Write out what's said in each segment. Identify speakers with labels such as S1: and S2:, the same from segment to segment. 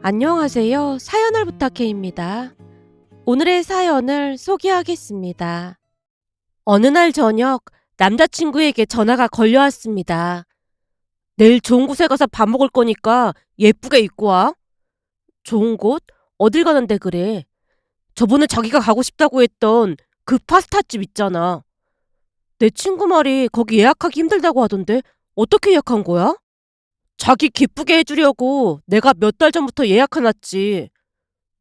S1: 안녕하세요. 사연을 부탁해입니다. 오늘의 사연을 소개하겠습니다. 어느 날 저녁 남자친구에게 전화가 걸려왔습니다. 내일 좋은 곳에 가서 밥 먹을 거니까 예쁘게 입고 와. 좋은 곳? 어딜 가는데 그래? 저번에 자기가 가고 싶다고 했던 그 파스타집 있잖아. 내 친구 말이 거기 예약하기 힘들다고 하던데 어떻게 예약한 거야? 자기 기쁘게 해주려고 내가 몇 달 전부터 예약해놨지.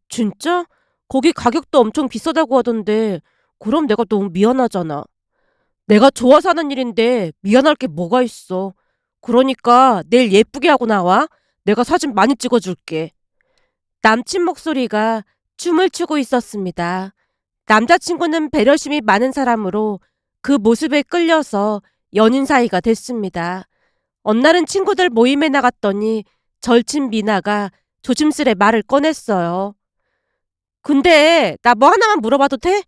S1: 진짜? 거기 가격도 엄청 비싸다고 하던데 그럼 내가 너무 미안하잖아. 내가 좋아서 하는 일인데 미안할 게 뭐가 있어. 그러니까 내일 예쁘게 하고 나와. 내가 사진 많이 찍어줄게. 남친 목소리가 춤을 추고 있었습니다. 남자친구는 배려심이 많은 사람으로 그 모습에 끌려서 연인 사이가 됐습니다. 어느 날은 친구들 모임에 나갔더니 절친 미나가 조심스레 말을 꺼냈어요. 근데 나 뭐 하나만 물어봐도 돼?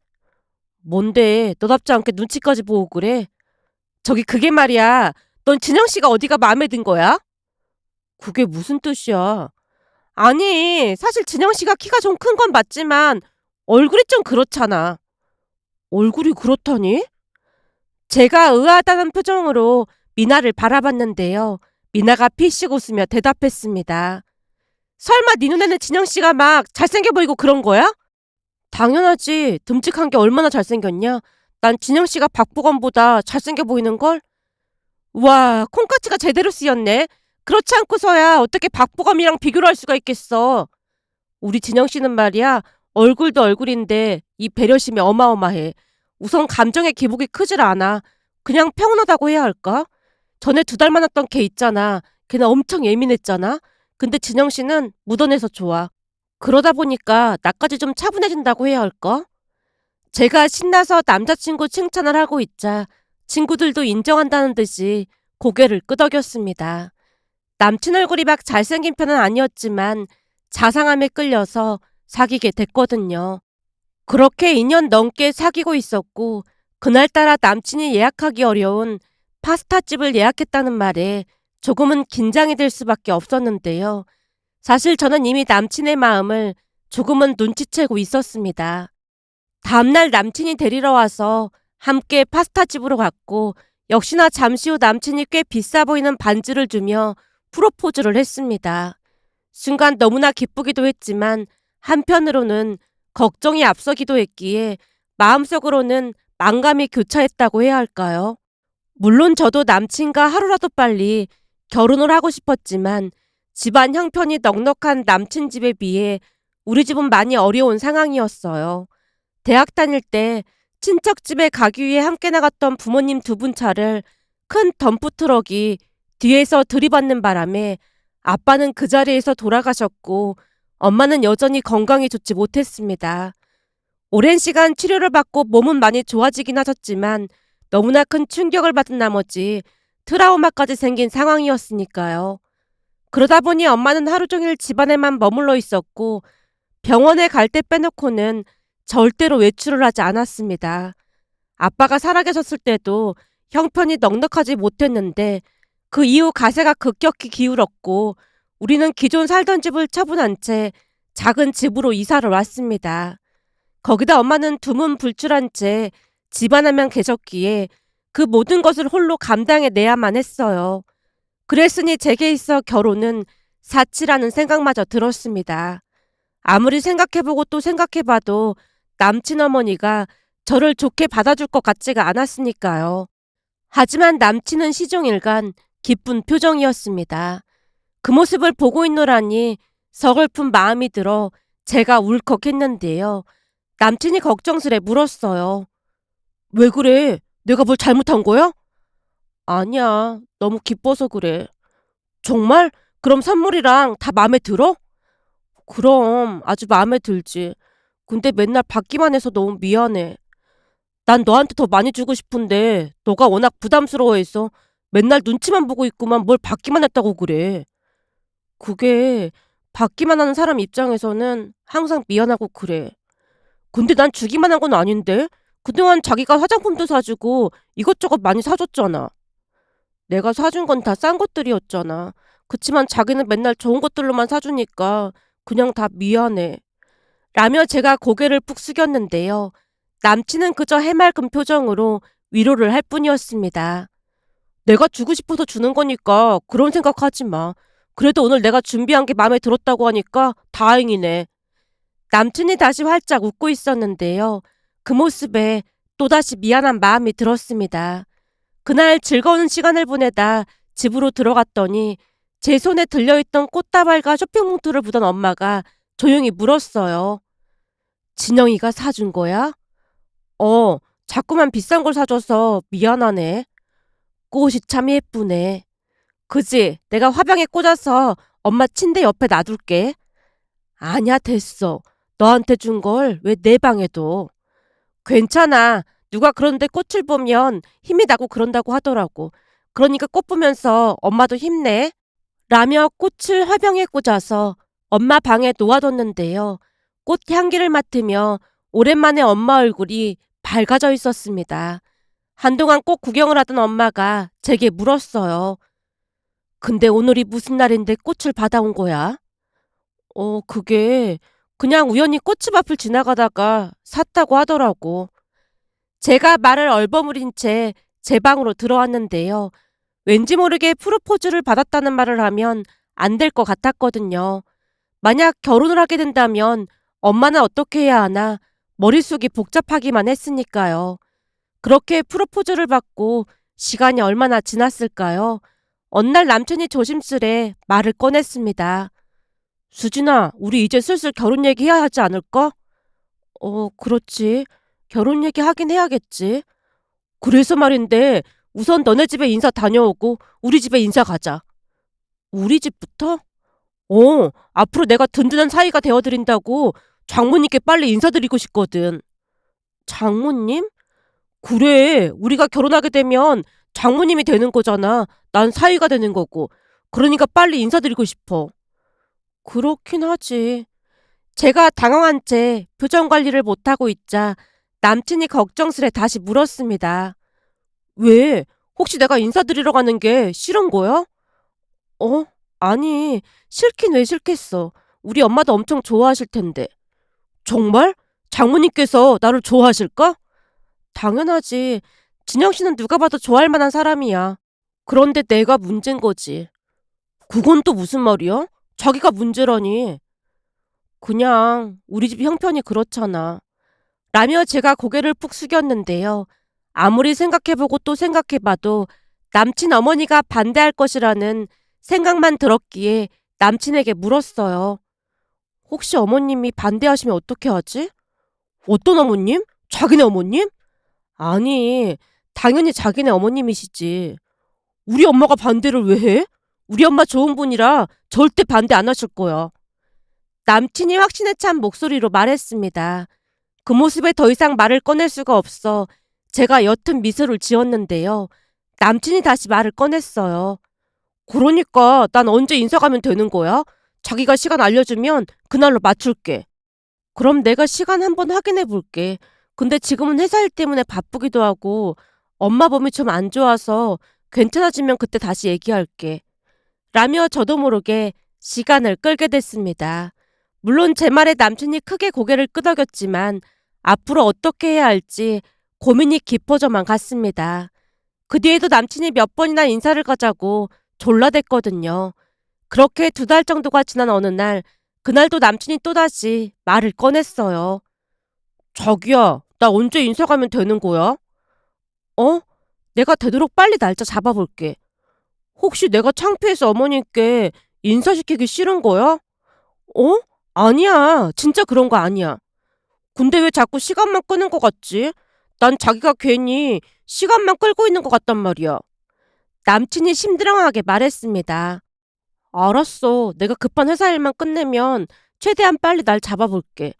S1: 뭔데 너답지 않게 눈치까지 보고 그래? 저기 그게 말이야. 넌 진영 씨가 어디가 마음에 든 거야? 그게 무슨 뜻이야? 아니, 사실 진영 씨가 키가 좀 큰 건 맞지만 얼굴이 좀 그렇잖아. 얼굴이 그렇다니? 제가 의아하다는 표정으로 미나를 바라봤는데요. 미나가 피식 웃으며 대답했습니다. 설마 네 눈에는 진영 씨가 막 잘생겨 보이고 그런 거야? 당연하지. 듬직한 게 얼마나 잘생겼냐? 난 진영 씨가 박보검보다 잘생겨 보이는걸? 와, 콩깍지가 제대로 쓰였네. 그렇지 않고서야 어떻게 박보검이랑 비교를 할 수가 있겠어. 우리 진영 씨는 말이야. 얼굴도 얼굴인데 이 배려심이 어마어마해. 우선 감정의 기복이 크질 않아. 그냥 평온하다고 해야 할까? 전에 2달 만났던 걔 있잖아. 걔는 엄청 예민했잖아. 근데 진영 씨는 묻어내서 좋아. 그러다 보니까 나까지 좀 차분해진다고 해야 할까? 제가 신나서 남자친구 칭찬을 하고 있자 친구들도 인정한다는 듯이 고개를 끄덕였습니다. 남친 얼굴이 막 잘생긴 편은 아니었지만 자상함에 끌려서 사귀게 됐거든요. 그렇게 2년 넘게 사귀고 있었고 그날따라 남친이 예약하기 어려운 파스타집을 예약했다는 말에 조금은 긴장이 될 수밖에 없었는데요. 사실 저는 이미 남친의 마음을 조금은 눈치채고 있었습니다. 다음날 남친이 데리러 와서 함께 파스타집으로 갔고 역시나 잠시 후 남친이 꽤 비싸 보이는 반지를 주며 프로포즈를 했습니다. 순간 너무나 기쁘기도 했지만 한편으로는 걱정이 앞서기도 했기에 마음속으로는 만감이 교차했다고 해야 할까요? 물론 저도 남친과 하루라도 빨리 결혼을 하고 싶었지만 집안 형편이 넉넉한 남친 집에 비해 우리 집은 많이 어려운 상황이었어요. 대학 다닐 때 친척집에 가기 위해 함께 나갔던 부모님 2분 차를 큰 덤프트럭이 뒤에서 들이받는 바람에 아빠는 그 자리에서 돌아가셨고 엄마는 여전히 건강이 좋지 못했습니다. 오랜 시간 치료를 받고 몸은 많이 좋아지긴 하셨지만 너무나 큰 충격을 받은 나머지 트라우마까지 생긴 상황이었으니까요. 그러다 보니 엄마는 하루 종일 집안에만 머물러 있었고 병원에 갈 때 빼놓고는 절대로 외출을 하지 않았습니다. 아빠가 살아계셨을 때도 형편이 넉넉하지 못했는데 그 이후 가세가 급격히 기울었고 우리는 기존 살던 집을 처분한 채 작은 집으로 이사를 왔습니다. 거기다 엄마는 두문불출한 채 집안에만 계셨기에 그 모든 것을 홀로 감당해내야만 했어요. 그랬으니 제게 있어 결혼은 사치라는 생각마저 들었습니다. 아무리 생각해보고 또 생각해봐도 남친 어머니가 저를 좋게 받아줄 것 같지가 않았으니까요. 하지만 남친은 시종일관 기쁜 표정이었습니다. 그 모습을 보고 있노라니 서글픈 마음이 들어 제가 울컥했는데요. 남친이 걱정스레 물었어요. 왜 그래? 내가 뭘 잘못한 거야? 아니야. 너무 기뻐서 그래. 정말? 그럼 선물이랑 다 마음에 들어? 그럼 아주 마음에 들지. 근데 맨날 받기만 해서 너무 미안해. 난 너한테 더 많이 주고 싶은데 너가 워낙 부담스러워해서 맨날 눈치만 보고 있구만 뭘 받기만 했다고 그래. 그게 받기만 하는 사람 입장에서는 항상 미안하고 그래. 근데 난 주기만 한 건 아닌데? 그동안 자기가 화장품도 사주고 이것저것 많이 사줬잖아. 내가 사준 건 다 싼 것들이었잖아. 그치만 자기는 맨날 좋은 것들로만 사주니까 그냥 다 미안해. 라며 제가 고개를 푹 숙였는데요. 남친은 그저 해맑은 표정으로 위로를 할 뿐이었습니다. 내가 주고 싶어서 주는 거니까 그런 생각하지 마. 그래도 오늘 내가 준비한 게 마음에 들었다고 하니까 다행이네. 남친이 다시 활짝 웃고 있었는데요. 그 모습에 또다시 미안한 마음이 들었습니다. 그날 즐거운 시간을 보내다 집으로 들어갔더니 제 손에 들려있던 꽃다발과 쇼핑봉투를 보던 엄마가 조용히 물었어요. 진영이가 사준 거야? 어, 자꾸만 비싼 걸 사줘서 미안하네. 꽃이 참 예쁘네. 그지? 내가 화병에 꽂아서 엄마 침대 옆에 놔둘게. 아니야, 됐어. 너한테 준 걸 왜 내 방에 둬? 괜찮아. 누가 그런데 꽃을 보면 힘이 나고 그런다고 하더라고. 그러니까 꽃 보면서 엄마도 힘내. 라며 꽃을 화병에 꽂아서 엄마 방에 놓아뒀는데요. 꽃 향기를 맡으며 오랜만에 엄마 얼굴이 밝아져 있었습니다. 한동안 꽃 구경을 하던 엄마가 제게 물었어요. 근데 오늘이 무슨 날인데 꽃을 받아온 거야? 그게 그냥 우연히 꽃집 앞을 지나가다가 샀다고 하더라고. 제가 말을 얼버무린 채 제 방으로 들어왔는데요. 왠지 모르게 프로포즈를 받았다는 말을 하면 안 될 것 같았거든요. 만약 결혼을 하게 된다면 엄마는 어떻게 해야 하나 머릿속이 복잡하기만 했으니까요. 그렇게 프로포즈를 받고 시간이 얼마나 지났을까요? 어느 날 남편이 조심스레 말을 꺼냈습니다. 수진아, 우리 이제 슬슬 결혼 얘기해야 하지 않을까? 그렇지. 결혼 얘기 하긴 해야겠지. 그래서 말인데 우선 너네 집에 인사 다녀오고 우리 집에 인사 가자. 우리 집부터? 앞으로 내가 든든한 사이가 되어드린다고 장모님께 빨리 인사드리고 싶거든. 장모님? 그래, 우리가 결혼하게 되면 장모님이 되는 거잖아. 난 사위가 되는 거고. 그러니까 빨리 인사드리고 싶어. 그렇긴 하지. 제가 당황한 채 표정 관리를 못하고 있자 남친이 걱정스레 다시 물었습니다. 왜? 혹시 내가 인사드리러 가는 게 싫은 거야? 어? 아니, 싫긴 왜 싫겠어. 우리 엄마도 엄청 좋아하실 텐데. 정말? 장모님께서 나를 좋아하실까? 당연하지. 진영 씨는 누가 봐도 좋아할 만한 사람이야. 그런데 내가 문제인 거지. 그건 또 무슨 말이야? 자기가 문제라니. 그냥 우리 집 형편이 그렇잖아. 라며 제가 고개를 푹 숙였는데요. 아무리 생각해보고 또 생각해봐도 남친 어머니가 반대할 것이라는 생각만 들었기에 남친에게 물었어요. 혹시 어머님이 반대하시면 어떻게 하지? 어떤 어머님? 자기네 어머님? 아니, 당연히 자기네 어머님이시지. 우리 엄마가 반대를 왜 해? 우리 엄마 좋은 분이라 절대 반대 안 하실 거야. 남친이 확신에 찬 목소리로 말했습니다. 그 모습에 더 이상 말을 꺼낼 수가 없어 제가 옅은 미소를 지었는데요. 남친이 다시 말을 꺼냈어요. 그러니까 난 언제 인사 가면 되는 거야? 자기가 시간 알려주면 그날로 맞출게. 그럼 내가 시간 한번 확인해 볼게. 근데 지금은 회사 일 때문에 바쁘기도 하고 엄마 몸이 좀 안 좋아서 괜찮아지면 그때 다시 얘기할게. 라며 저도 모르게 시간을 끌게 됐습니다. 물론 제 말에 남친이 크게 고개를 끄덕였지만 앞으로 어떻게 해야 할지 고민이 깊어져만 갔습니다. 그 뒤에도 남친이 몇 번이나 인사를 가자고 졸라댔거든요. 그렇게 2달 정도가 지난 어느 날, 그날도 남친이 또다시 말을 꺼냈어요. 자기야, 나 언제 인사 가면 되는 거야? 어? 내가 되도록 빨리 날짜 잡아볼게. 혹시 내가 창피해서 어머님께 인사시키기 싫은 거야? 어? 아니야. 진짜 그런 거 아니야. 근데 왜 자꾸 시간만 끄는 것 같지? 난 자기가 괜히 시간만 끌고 있는 것 같단 말이야. 남친이 심드렁하게 말했습니다. 알았어. 내가 급한 회사 일만 끝내면 최대한 빨리 날 잡아볼게.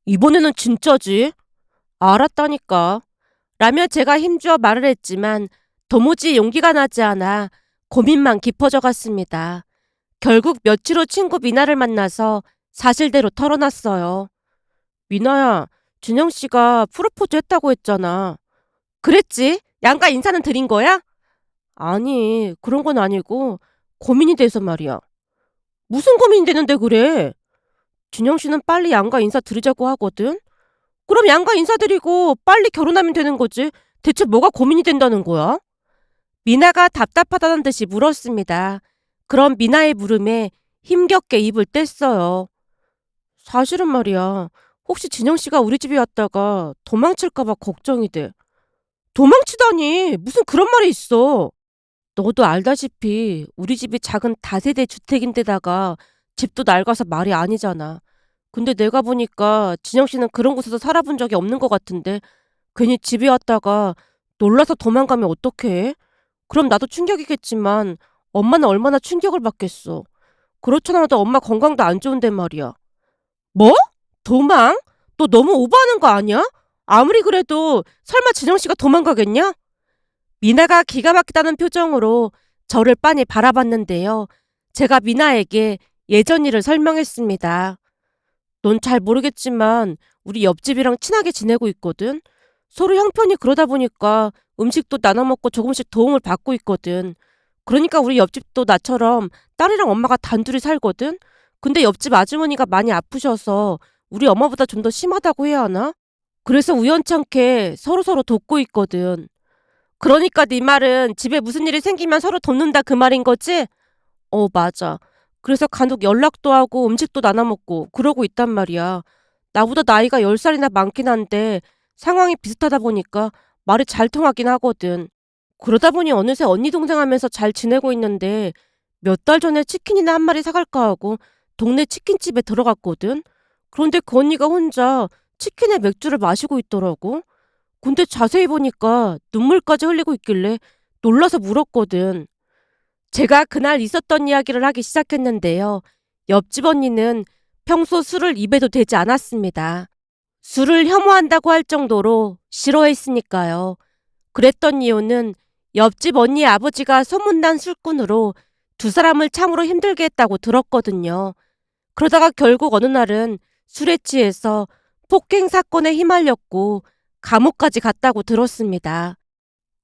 S1: 이번에는 진짜지? 알았다니까. 라며 제가 힘주어 말을 했지만 도무지 용기가 나지 않아 고민만 깊어져 갔습니다. 결국 며칠 후 친구 미나를 만나서 사실대로 털어놨어요. 미나야, 준영 씨가 프로포즈 했다고 했잖아. 그랬지? 양가 인사는 드린 거야? 아니, 그런 건 아니고 고민이 돼서 말이야. 무슨 고민이 되는데 그래? 준영 씨는 빨리 양가 인사드리자고 하거든. 그럼 양가 인사드리고 빨리 결혼하면 되는 거지. 대체 뭐가 고민이 된다는 거야? 미나가 답답하다는 듯이 물었습니다. 그럼 미나의 물음에 힘겹게 입을 뗐어요. 사실은 말이야. 혹시 진영 씨가 우리 집에 왔다가 도망칠까 봐 걱정이 돼. 도망치다니 무슨 그런 말이 있어. 너도 알다시피 우리 집이 작은 다세대 주택인데다가 집도 낡아서 말이 아니잖아. 근데 내가 보니까 진영 씨는 그런 곳에서 살아본 적이 없는 것 같은데 괜히 집에 왔다가 놀라서 도망가면 어떡해? 그럼 나도 충격이겠지만 엄마는 얼마나 충격을 받겠어. 그렇잖아도 엄마 건강도 안 좋은데 말이야. 뭐? 도망? 너 너무 오버하는 거 아니야? 아무리 그래도 설마 진영 씨가 도망가겠냐? 미나가 기가 막히다는 표정으로 저를 빤히 바라봤는데요. 제가 미나에게 예전 일을 설명했습니다. 넌 잘 모르겠지만 우리 옆집이랑 친하게 지내고 있거든. 서로 형편이 그러다 보니까 음식도 나눠 먹고 조금씩 도움을 받고 있거든. 그러니까 우리 옆집도 나처럼 딸이랑 엄마가 단둘이 살거든. 근데 옆집 아주머니가 많이 아프셔서 우리 엄마보다 좀 더 심하다고 해야 하나? 그래서 우연찮게 서로서로 돕고 있거든. 그러니까 네 말은 집에 무슨 일이 생기면 서로 돕는다 그 말인 거지? 맞아. 그래서 간혹 연락도 하고 음식도 나눠 먹고 그러고 있단 말이야. 나보다 나이가 10살이나 많긴 한데 상황이 비슷하다 보니까 말이 잘 통하긴 하거든. 그러다 보니 어느새 언니 동생 하면서 잘 지내고 있는데 몇 달 전에 치킨이나 한 마리 사갈까 하고 동네 치킨집에 들어갔거든. 그런데 그 언니가 혼자 치킨에 맥주를 마시고 있더라고. 근데 자세히 보니까 눈물까지 흘리고 있길래 놀라서 물었거든. 제가 그날 있었던 이야기를 하기 시작했는데요. 옆집 언니는 평소 술을 입에도 대지 않았습니다. 술을 혐오한다고 할 정도로 싫어했으니까요. 그랬던 이유는 옆집 언니의 아버지가 소문난 술꾼으로 두 사람을 참으로 힘들게 했다고 들었거든요. 그러다가 결국 어느 날은 술에 취해서 폭행 사건에 휘말렸고 감옥까지 갔다고 들었습니다.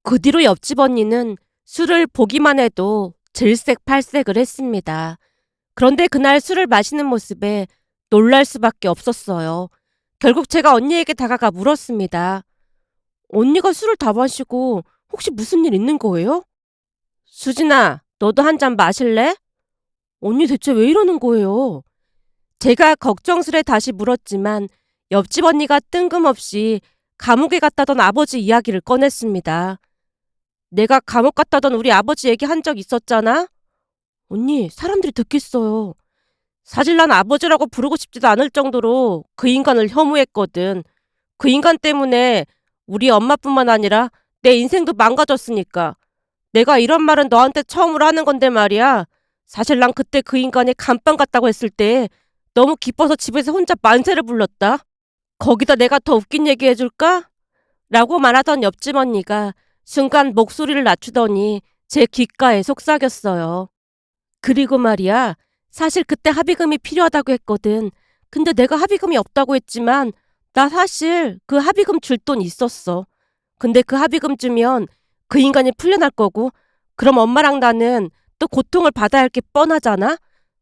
S1: 그 뒤로 옆집 언니는 술을 보기만 해도 질색팔색을 했습니다. 그런데 그날 술을 마시는 모습에 놀랄 수밖에 없었어요. 결국 제가 언니에게 다가가 물었습니다. 언니가 술을 다 마시고 혹시 무슨 일 있는 거예요? 수진아, 너도 한 잔 마실래? 언니 대체 왜 이러는 거예요? 제가 걱정스레 다시 물었지만 옆집 언니가 뜬금없이 감옥에 갔다던 아버지 이야기를 꺼냈습니다. 내가 감옥 갔다던 우리 아버지 얘기 한 적 있었잖아? 언니, 사람들이 듣겠어요. 사실 난 아버지라고 부르고 싶지도 않을 정도로 그 인간을 혐오했거든. 그 인간 때문에 우리 엄마뿐만 아니라 내 인생도 망가졌으니까. 내가 이런 말은 너한테 처음으로 하는 건데 말이야. 사실 난 그때 그 인간이 감방 갔다고 했을 때 너무 기뻐서 집에서 혼자 만세를 불렀다. 거기다 내가 더 웃긴 얘기 해줄까? 라고 말하던 옆집 언니가 순간 목소리를 낮추더니 제 귓가에 속삭였어요. 그리고 말이야, 사실 그때 합의금이 필요하다고 했거든. 근데 내가 합의금이 없다고 했지만 나 사실 그 합의금 줄 돈 있었어. 근데 그 합의금 주면 그 인간이 풀려날 거고 그럼 엄마랑 나는 또 고통을 받아야 할 게 뻔하잖아?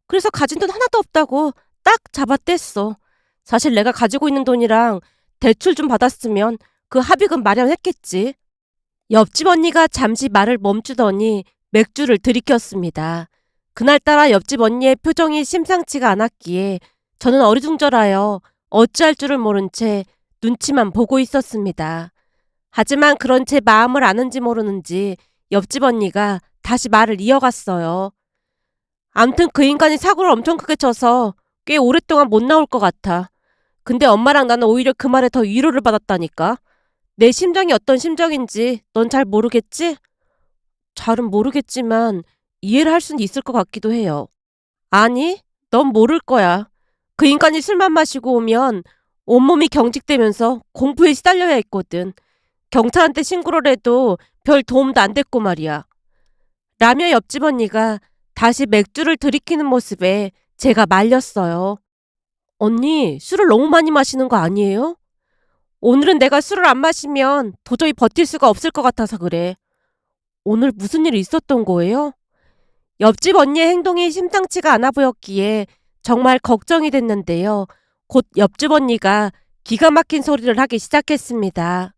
S1: 그래서 가진 돈 하나도 없다고 딱 잡아뗐어. 사실 내가 가지고 있는 돈이랑 대출 좀 받았으면 그 합의금 마련했겠지. 옆집 언니가 잠시 말을 멈추더니 맥주를 들이켰습니다. 그날따라 옆집 언니의 표정이 심상치가 않았기에 저는 어리둥절하여 어찌할 줄을 모른 채 눈치만 보고 있었습니다. 하지만 그런 제 마음을 아는지 모르는지 옆집 언니가 다시 말을 이어갔어요. 암튼 그 인간이 사고를 엄청 크게 쳐서 꽤 오랫동안 못 나올 것 같아. 근데 엄마랑 나는 오히려 그 말에 더 위로를 받았다니까. 내 심정이 어떤 심정인지 넌 잘 모르겠지? 잘은 모르겠지만 이해를 할 수는 있을 것 같기도 해요. 아니, 넌 모를 거야. 그 인간이 술만 마시고 오면 온몸이 경직되면서 공포에 시달려야 했거든. 경찰한테 신고를 해도 별 도움도 안 됐고 말이야. 라며 옆집 언니가 다시 맥주를 들이키는 모습에 제가 말렸어요. 언니, 술을 너무 많이 마시는 거 아니에요? 오늘은 내가 술을 안 마시면 도저히 버틸 수가 없을 것 같아서 그래. 오늘 무슨 일이 있었던 거예요? 옆집 언니의 행동이 심상치가 않아 보였기에 정말 걱정이 됐는데요. 곧 옆집 언니가 기가 막힌 소리를 하기 시작했습니다.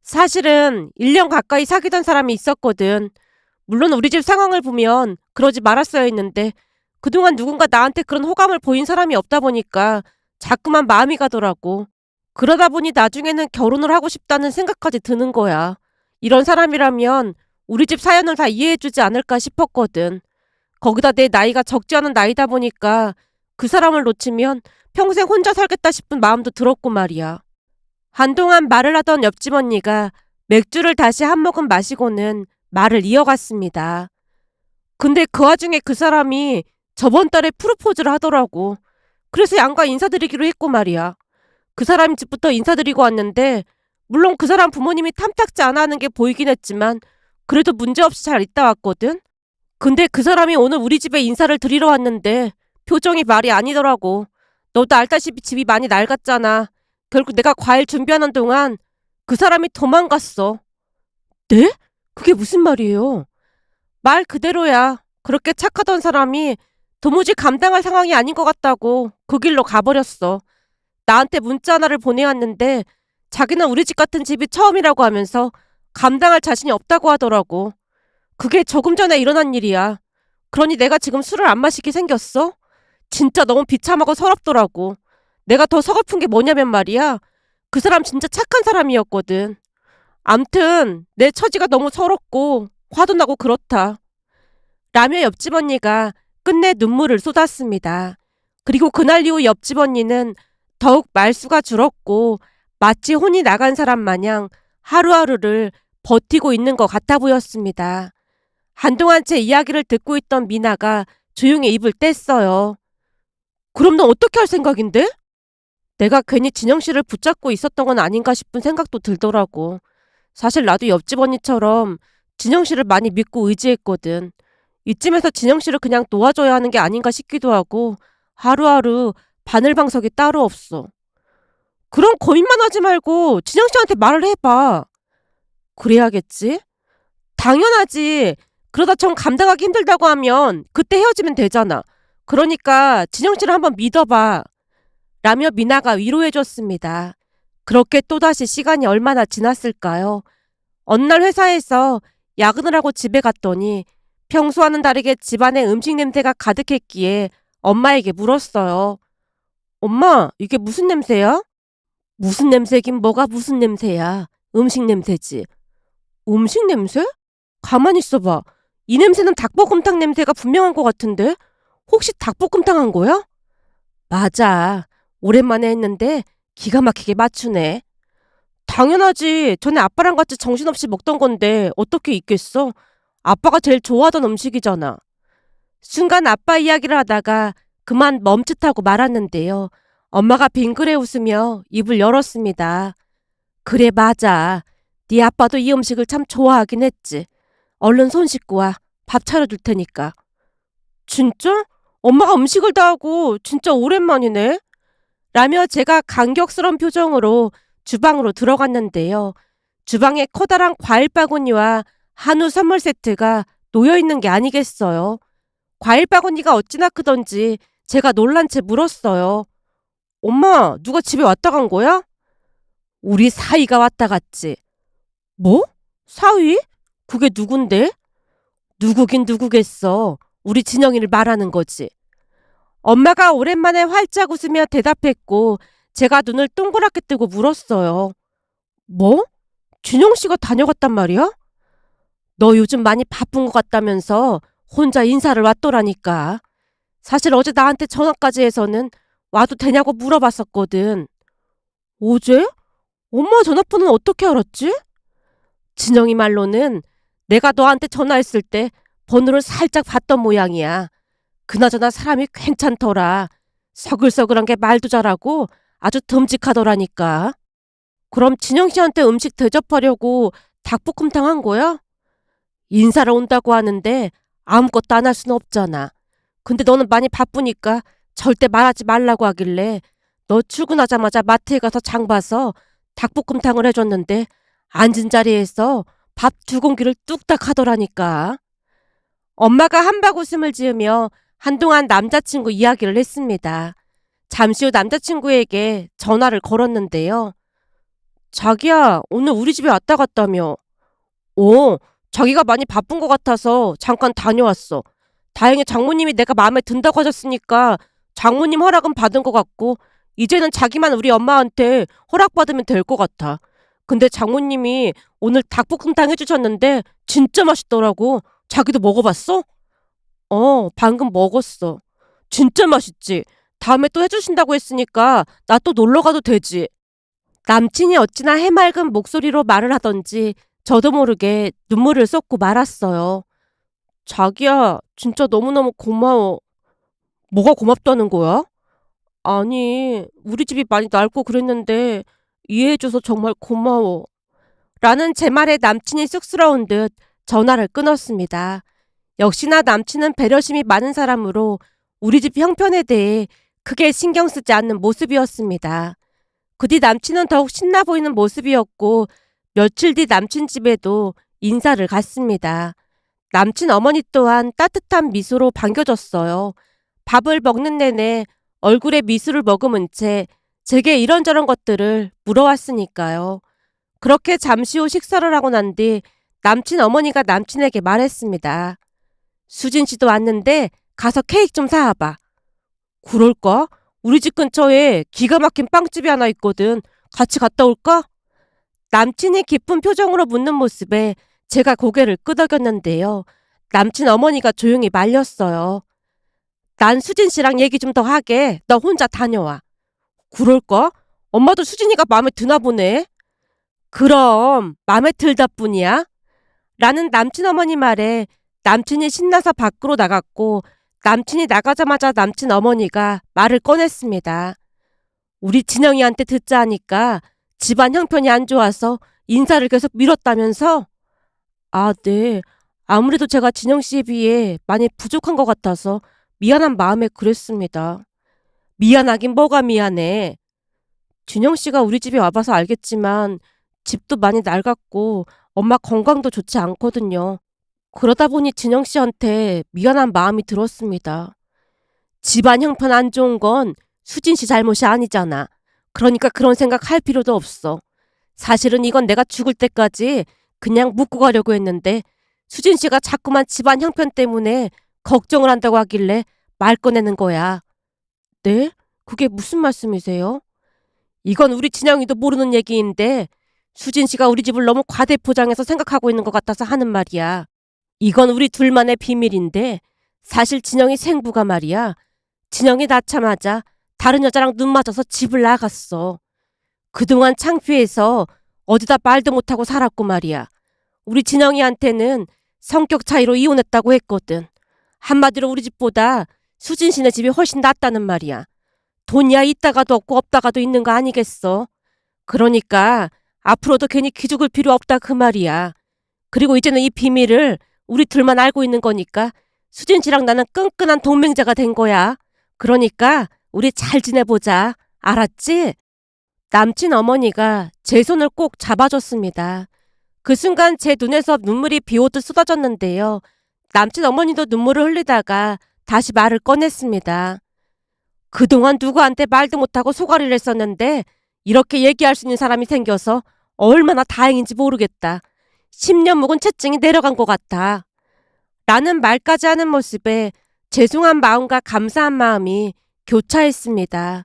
S1: 사실은 1년 가까이 사귀던 사람이 있었거든. 물론 우리 집 상황을 보면 그러지 말았어야 했는데 그동안 누군가 나한테 그런 호감을 보인 사람이 없다 보니까 자꾸만 마음이 가더라고. 그러다 보니 나중에는 결혼을 하고 싶다는 생각까지 드는 거야. 이런 사람이라면 우리 집 사연을 다 이해해주지 않을까 싶었거든. 거기다 내 나이가 적지 않은 나이다 보니까 그 사람을 놓치면 평생 혼자 살겠다 싶은 마음도 들었고 말이야. 한동안 말을 하던 옆집 언니가 맥주를 다시 한 모금 마시고는 말을 이어갔습니다. 근데 그 와중에 그 사람이 저번 달에 프로포즈를 하더라고. 그래서 양가 인사드리기로 했고 말이야. 그 사람 집부터 인사드리고 왔는데 물론 그 사람 부모님이 탐탁지 않아 하는 게 보이긴 했지만 그래도 문제없이 잘 있다 왔거든. 근데 그 사람이 오늘 우리 집에 인사를 드리러 왔는데 표정이 말이 아니더라고. 너도 알다시피 집이 많이 낡았잖아. 결국 내가 과일 준비하는 동안 그 사람이 도망갔어. 네? 그게 무슨 말이에요? 말 그대로야. 그렇게 착하던 사람이 도무지 감당할 상황이 아닌 것 같다고 그 길로 가버렸어. 나한테 문자 하나를 보내왔는데 자기는 우리 집 같은 집이 처음이라고 하면서 감당할 자신이 없다고 하더라고. 그게 조금 전에 일어난 일이야. 그러니 내가 지금 술을 안 마시게 생겼어? 진짜 너무 비참하고 서럽더라고. 내가 더 서글픈 게 뭐냐면 말이야. 그 사람 진짜 착한 사람이었거든. 암튼 내 처지가 너무 서럽고 화도 나고 그렇다. 라며 옆집 언니가 끝내 눈물을 쏟았습니다. 그리고 그날 이후 옆집 언니는 더욱 말수가 줄었고 마치 혼이 나간 사람 마냥 하루하루를 버티고 있는 것 같아 보였습니다. 한동안 제 이야기를 듣고 있던 미나가 조용히 입을 뗐어요. 그럼 넌 어떻게 할 생각인데? 내가 괜히 진영 씨를 붙잡고 있었던 건 아닌가 싶은 생각도 들더라고. 사실 나도 옆집 언니처럼 진영 씨를 많이 믿고 의지했거든. 이쯤에서 진영 씨를 그냥 놓아줘야 하는 게 아닌가 싶기도 하고 하루하루 바늘방석이 따로 없어. 그럼 고민만 하지 말고 진영 씨한테 말을 해봐. 그래야겠지? 당연하지. 그러다 정 감당하기 힘들다고 하면 그때 헤어지면 되잖아. 그러니까 진영 씨를 한번 믿어봐. 라며 미나가 위로해줬습니다. 그렇게 또다시 시간이 얼마나 지났을까요? 어느 날 회사에서 야근을 하고 집에 갔더니 평소와는 다르게 집안에 음식 냄새가 가득했기에 엄마에게 물었어요. 엄마, 이게 무슨 냄새야? 무슨 냄새긴 뭐가 무슨 냄새야. 음식 냄새지. 음식 냄새? 가만히 있어봐. 이 냄새는 닭볶음탕 냄새가 분명한 것 같은데? 혹시 닭볶음탕 한 거야? 맞아. 오랜만에 했는데 기가 막히게 맞추네. 당연하지. 전에 아빠랑 같이 정신없이 먹던 건데 어떻게 있겠어? 아빠가 제일 좋아하던 음식이잖아. 순간 아빠 이야기를 하다가 그만 멈칫하고 말았는데요. 엄마가 빙그레 웃으며 입을 열었습니다. 그래 맞아. 네 아빠도 이 음식을 참 좋아하긴 했지. 얼른 손 씻고 와. 밥 차려줄 테니까. 진짜? 엄마가 음식을 다 하고 진짜 오랜만이네. 라며 제가 감격스러운 표정으로 주방으로 들어갔는데요. 주방에 커다란 과일 바구니와 한우 선물 세트가 놓여있는 게 아니겠어요. 과일 바구니가 어찌나 크던지 제가 놀란 채 물었어요. 엄마, 누가 집에 왔다 간 거야? 우리 사위가 왔다 갔지. 뭐? 사위? 그게 누군데? 누구긴 누구겠어. 우리 진영이를 말하는 거지. 엄마가 오랜만에 활짝 웃으며 대답했고 제가 눈을 동그랗게 뜨고 물었어요. 뭐? 진영 씨가 다녀갔단 말이야? 너 요즘 많이 바쁜 것 같다면서 혼자 인사를 왔더라니까. 사실 어제 나한테 전화까지 해서는 와도 되냐고 물어봤었거든. 어제? 엄마 전화번호는 어떻게 알았지? 진영이 말로는 내가 너한테 전화했을 때 번호를 살짝 봤던 모양이야. 그나저나 사람이 괜찮더라. 서글서글한 게 말도 잘하고 아주 듬직하더라니까. 그럼 진영 씨한테 음식 대접하려고 닭볶음탕 한 거야? 인사를 온다고 하는데 아무것도 안 할 수는 없잖아. 근데 너는 많이 바쁘니까 절대 말하지 말라고 하길래 너 출근하자마자 마트에 가서 장 봐서 닭볶음탕을 해줬는데 앉은 자리에서 밥 2공기를 뚝딱 하더라니까. 엄마가 한박 웃음을 지으며 한동안 남자친구 이야기를 했습니다. 잠시 후 남자친구에게 전화를 걸었는데요. 자기야, 오늘 우리 집에 왔다 갔다며. 오, 자기가 많이 바쁜 것 같아서 잠깐 다녀왔어. 다행히 장모님이 내가 마음에 든다고 하셨으니까 장모님 허락은 받은 것 같고 이제는 자기만 우리 엄마한테 허락받으면 될 것 같아. 근데 장모님이 오늘 닭볶음탕 해주셨는데 진짜 맛있더라고. 자기도 먹어봤어? 방금 먹었어. 진짜 맛있지? 다음에 또 해주신다고 했으니까 나 또 놀러 가도 되지? 남친이 어찌나 해맑은 목소리로 말을 하던지 저도 모르게 눈물을 쏟고 말았어요. 자기야, 진짜 너무너무 고마워. 뭐가 고맙다는 거야? 아니, 우리 집이 많이 낡고 그랬는데 이해해줘서 정말 고마워. 라는 제 말에 남친이 쑥스러운 듯 전화를 끊었습니다. 역시나 남친은 배려심이 많은 사람으로 우리 집 형편에 대해 크게 신경 쓰지 않는 모습이었습니다. 그 뒤 남친은 더욱 신나 보이는 모습이었고 며칠 뒤 남친 집에도 인사를 갔습니다. 남친 어머니 또한 따뜻한 미소로 반겨줬어요. 밥을 먹는 내내 얼굴에 미소를 머금은 채 제게 이런저런 것들을 물어왔으니까요. 그렇게 잠시 후 식사를 하고 난 뒤 남친 어머니가 남친에게 말했습니다. 수진 씨도 왔는데 가서 케이크 좀 사와봐. 그럴까? 우리 집 근처에 기가 막힌 빵집이 하나 있거든. 같이 갔다 올까? 남친이 기쁜 표정으로 묻는 모습에 제가 고개를 끄덕였는데요. 남친 어머니가 조용히 말렸어요. 난 수진 씨랑 얘기 좀 더 하게. 너 혼자 다녀와. 그럴까? 엄마도 수진이가 마음에 드나 보네. 그럼 마음에 들다 뿐이야. 라는 남친 어머니 말에 남친이 신나서 밖으로 나갔고 남친이 나가자마자 남친 어머니가 말을 꺼냈습니다. 우리 진영이한테 듣자 하니까 집안 형편이 안 좋아서 인사를 계속 미뤘다면서? 아, 네. 아무래도 제가 진영 씨에 비해 많이 부족한 것 같아서 미안한 마음에 그랬습니다. 미안하긴 뭐가 미안해. 진영 씨가 우리 집에 와봐서 알겠지만 집도 많이 낡았고 엄마 건강도 좋지 않거든요. 그러다 보니 진영 씨한테 미안한 마음이 들었습니다. 집안 형편 안 좋은 건 수진 씨 잘못이 아니잖아. 그러니까 그런 생각 할 필요도 없어. 사실은 이건 내가 죽을 때까지 그냥 묻고 가려고 했는데 수진 씨가 자꾸만 집안 형편 때문에 걱정을 한다고 하길래 말 꺼내는 거야. 네? 그게 무슨 말씀이세요? 이건 우리 진영이도 모르는 얘기인데 수진 씨가 우리 집을 너무 과대포장해서 생각하고 있는 것 같아서 하는 말이야. 이건 우리 둘만의 비밀인데 사실 진영이 생부가 말이야. 진영이 낳자마자 다른 여자랑 눈 맞아서 집을 나갔어. 그동안 창피해서 어디다 말도 못하고 살았고 말이야. 우리 진영이한테는 성격 차이로 이혼했다고 했거든. 한마디로 우리 집보다 수진 씨네 집이 훨씬 낫다는 말이야. 돈이야 있다가도 없고 없다가도 있는 거 아니겠어. 그러니까 앞으로도 괜히 기죽을 필요 없다 그 말이야. 그리고 이제는 이 비밀을 우리 둘만 알고 있는 거니까 수진 씨랑 나는 끈끈한 동맹자가 된 거야. 그러니까 우리 잘 지내보자. 알았지? 남친 어머니가 제 손을 꼭 잡아줬습니다. 그 순간 제 눈에서 눈물이 비오듯 쏟아졌는데요. 남친 어머니도 눈물을 흘리다가 다시 말을 꺼냈습니다. 그동안 누구한테 말도 못하고 소가리를 했었는데 이렇게 얘기할 수 있는 사람이 생겨서 얼마나 다행인지 모르겠다. 10년 묵은 채증이 내려간 것 같아. 라는 말까지 하는 모습에 죄송한 마음과 감사한 마음이 교차했습니다.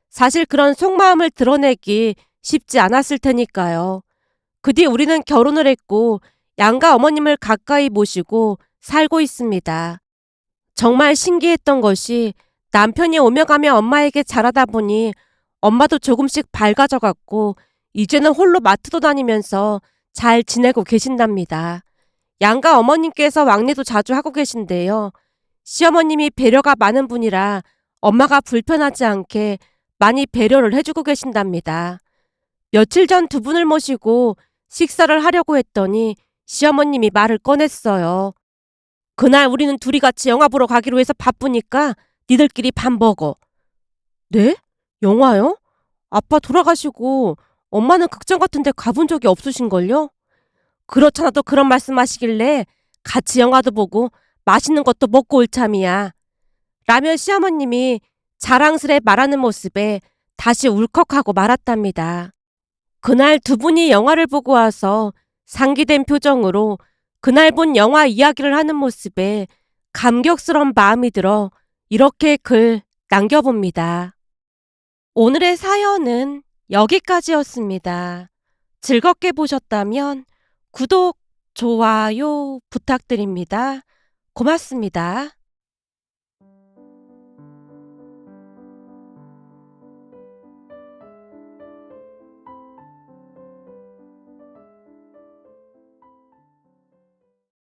S1: 사실 그런 속마음을 드러내기 쉽지 않았을 테니까요. 그 뒤 우리는 결혼을 했고 양가 어머님을 가까이 모시고 살고 있습니다. 정말 신기했던 것이 남편이 오며 가며 엄마에게 잘하다 보니 엄마도 조금씩 밝아져갔고 이제는 홀로 마트도 다니면서 잘 지내고 계신답니다. 양가 어머님께서 왕래도 자주 하고 계신데요. 시어머님이 배려가 많은 분이라 엄마가 불편하지 않게 많이 배려를 해주고 계신답니다. 며칠 전 두 분을 모시고 식사를 하려고 했더니 시어머님이 말을 꺼냈어요. 그날 우리는 둘이 같이 영화 보러 가기로 해서 바쁘니까 니들끼리 밥 먹어. 네? 영화요? 아빠 돌아가시고 엄마는 극장 같은 데 가본 적이 없으신걸요? 그렇잖아도 그런 말씀 하시길래 같이 영화도 보고 맛있는 것도 먹고 올 참이야. 라며 시어머님이 자랑스레 말하는 모습에 다시 울컥하고 말았답니다. 그날 두 분이 영화를 보고 와서 상기된 표정으로 그날 본 영화 이야기를 하는 모습에 감격스러운 마음이 들어 이렇게 글 남겨봅니다. 오늘의 사연은 여기까지였습니다. 즐겁게 보셨다면 구독, 좋아요 부탁드립니다. 고맙습니다.